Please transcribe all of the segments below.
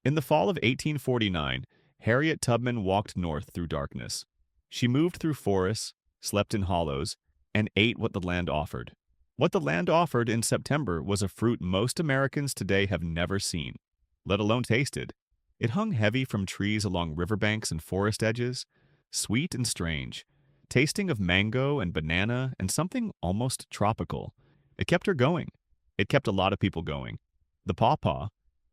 In the fall of 1849, Harriet Tubman walked north through darkness. She moved through forests, slept in hollows, and ate what the land offered. What the land offered in September was a fruit most Americans today have never seen, let alone tasted. It hung heavy from trees along riverbanks and forest edges, sweet and strange, tasting of mango and banana and something almost tropical. It kept her going. It kept a lot of people going. The pawpaw,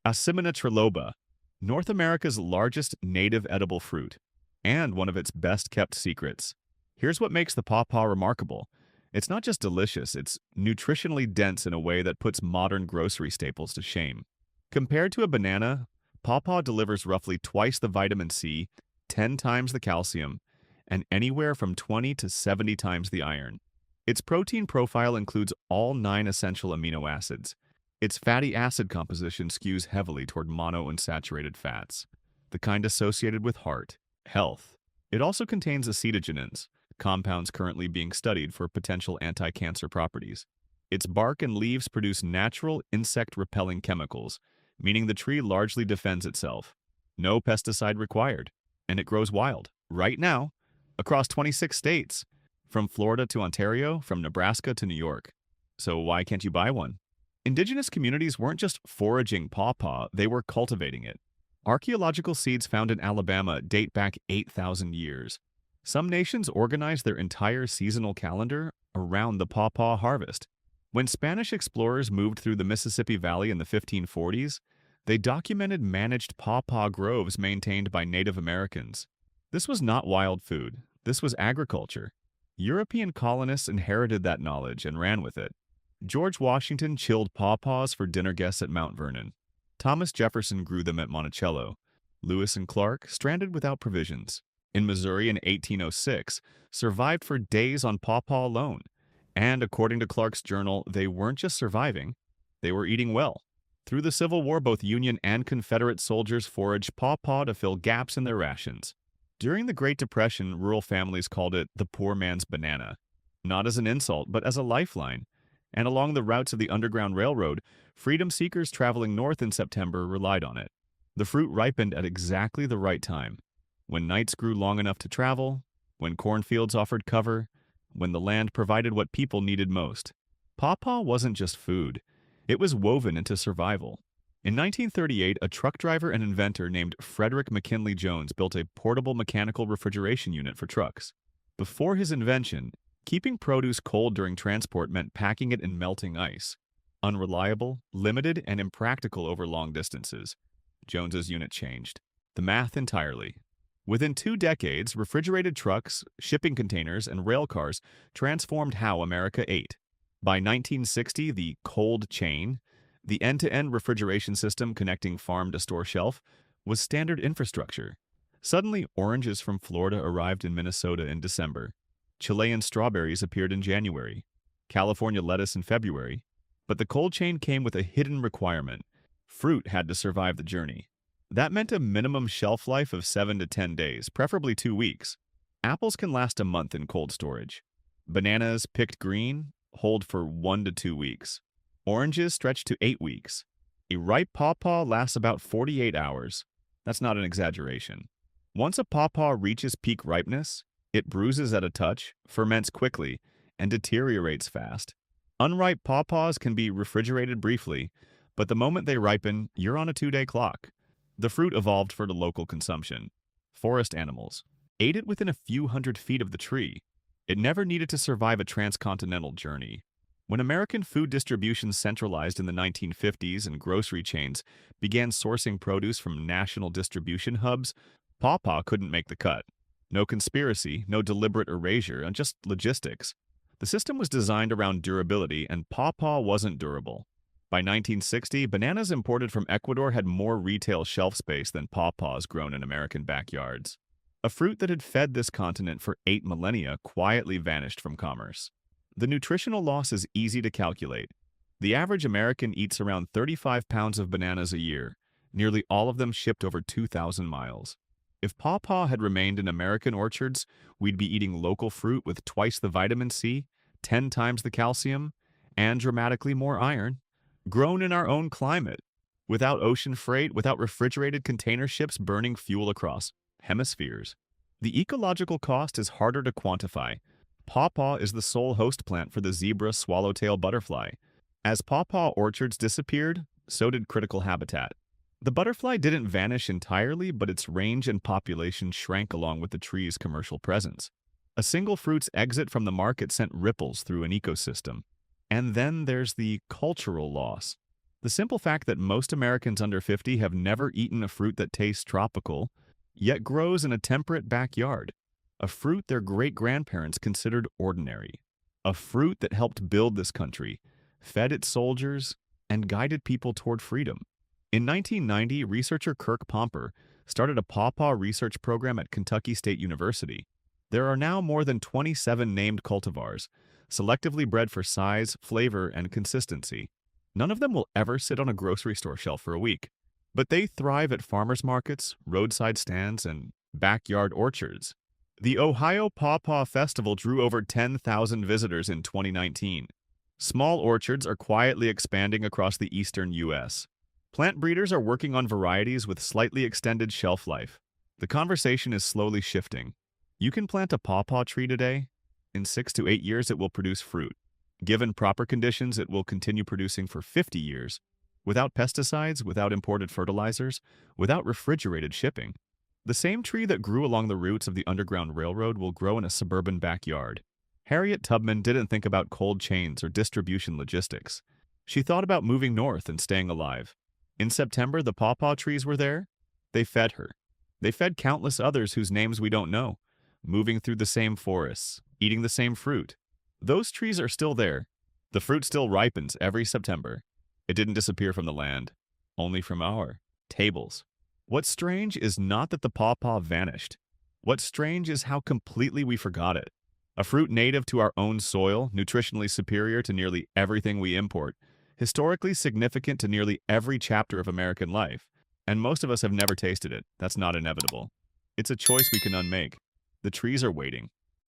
Asimina triloba, North America's largest native edible fruit, and one of its best-kept secrets. Here's what makes the pawpaw remarkable. It's not just delicious, it's nutritionally dense in a way that puts modern grocery staples to shame. Compared to a banana, pawpaw delivers roughly twice the vitamin C, 10 times the calcium, and anywhere from 20 to 70 times the iron. Its protein profile includes all 9 essential amino acids. Its fatty acid composition skews heavily toward monounsaturated fats, the kind associated with heart health. It also contains acetogenins, compounds currently being studied for potential anti-cancer properties. Its bark and leaves produce natural insect-repelling chemicals, meaning the tree largely defends itself. No pesticide required, and it grows wild, right now, across 26 states, from Florida to Ontario, from Nebraska to New York. So why can't you buy one? Indigenous communities weren't just foraging pawpaw, they were cultivating it. Archaeological seeds found in Alabama date back 8,000 years. Some nations organized their entire seasonal calendar around the pawpaw harvest. When Spanish explorers moved through the Mississippi Valley in the 1540s, they documented managed pawpaw groves maintained by Native Americans. This was not wild food. This was agriculture. European colonists inherited that knowledge and ran with it. George Washington chilled pawpaws for dinner guests at Mount Vernon. Thomas Jefferson grew them at Monticello. Lewis and Clark, stranded without provisions in Missouri in 1806, survived for days on pawpaw alone. And according to Clark's journal, they weren't just surviving, they were eating well. Through the Civil War, both Union and Confederate soldiers foraged pawpaw to fill gaps in their rations. During the Great Depression, rural families called it the poor man's banana, not as an insult, but as a lifeline. And along the routes of the Underground Railroad, freedom seekers traveling north in September relied on it. The fruit ripened at exactly the right time, when nights grew long enough to travel, when cornfields offered cover, when the land provided what people needed most. Pawpaw wasn't just food, it was woven into survival. In 1938, a truck driver and inventor named Frederick McKinley Jones built a portable mechanical refrigeration unit for trucks. Before his invention, keeping produce cold during transport meant packing it in melting ice. Unreliable, limited, and impractical over long distances. Jones's unit changed the math entirely. Within 2 decades, refrigerated trucks, shipping containers, and rail cars transformed how America ate. By 1960, the cold chain, the end-to-end refrigeration system connecting farm to store shelf, was standard infrastructure. Suddenly, oranges from Florida arrived in Minnesota in December. Chilean strawberries appeared in January, California lettuce in February, but the cold chain came with a hidden requirement. Fruit had to survive the journey. That meant a minimum shelf life of 7 to 10 days, preferably 2 weeks. Apples can last a month in cold storage. Bananas, picked green, hold for 1 to 2 weeks. Oranges stretch to 8 weeks. A ripe pawpaw lasts about 48 hours. That's not an exaggeration. Once a pawpaw reaches peak ripeness, it bruises at a touch, ferments quickly, and deteriorates fast. Unripe pawpaws can be refrigerated briefly, but the moment they ripen, you're on a 2-day clock. The fruit evolved for the local consumption. Forest animals ate it within a few hundred feet of the tree. It never needed to survive a transcontinental journey. When American food distribution centralized in the 1950s and grocery chains began sourcing produce from national distribution hubs, pawpaw couldn't make the cut. No conspiracy, no deliberate erasure, and just logistics. The system was designed around durability, and pawpaw wasn't durable. By 1960, bananas imported from Ecuador had more retail shelf space than pawpaws grown in American backyards. A fruit that had fed this continent for 8 millennia quietly vanished from commerce. The nutritional loss is easy to calculate. The average American eats around 35 pounds of bananas a year, nearly all of them shipped over 2,000 miles. If pawpaw had remained in American orchards, we'd be eating local fruit with twice the vitamin C, 10 times the calcium, and dramatically more iron, grown in our own climate. without ocean freight, without refrigerated container ships burning fuel across hemispheres. The ecological cost is harder to quantify. Pawpaw is the sole host plant for the zebra swallowtail butterfly. As pawpaw orchards disappeared, so did critical habitat. The butterfly didn't vanish entirely, but its range and population shrank along with the tree's commercial presence. A single fruit's exit from the market sent ripples through an ecosystem. And then there's the cultural loss. The simple fact that most Americans under 50 have never eaten a fruit that tastes tropical, yet grows in a temperate backyard. A fruit their great-grandparents considered ordinary. A fruit that helped build this country, fed its soldiers, and guided people toward freedom. In 1990, researcher Kirk Pomper started a pawpaw research program at Kentucky State University. There are now more than 27 named cultivars, selectively bred for size, flavor, and consistency. None of them will ever sit on a grocery store shelf for a week, but they thrive at farmers markets, roadside stands, and backyard orchards. The Ohio Pawpaw Festival drew over 10,000 visitors in 2019. Small orchards are quietly expanding across the eastern U.S. Plant breeders are working on varieties with slightly extended shelf life. The conversation is slowly shifting. You can plant a pawpaw tree today. In 6 to 8 years, it will produce fruit. Given proper conditions, it will continue producing for 50 years, without pesticides, without imported fertilizers, without refrigerated shipping. The same tree that grew along the routes of the Underground Railroad will grow in a suburban backyard. Harriet Tubman didn't think about cold chains or distribution logistics. She thought about moving north and staying alive. In September, the pawpaw trees were there. They fed her. They fed countless others whose names we don't know, moving through the same forests, eating the same fruit. Those trees are still there. The fruit still ripens every September. It didn't disappear from the land, only from our tables. What's strange is not that the pawpaw vanished. What's strange is how completely we forgot it. A fruit native to our own soil, nutritionally superior to nearly everything we import, historically significant to nearly every chapter of American life, and most of us have never tasted it. That's not inevitable. It's a choice we can unmake. The trees are waiting.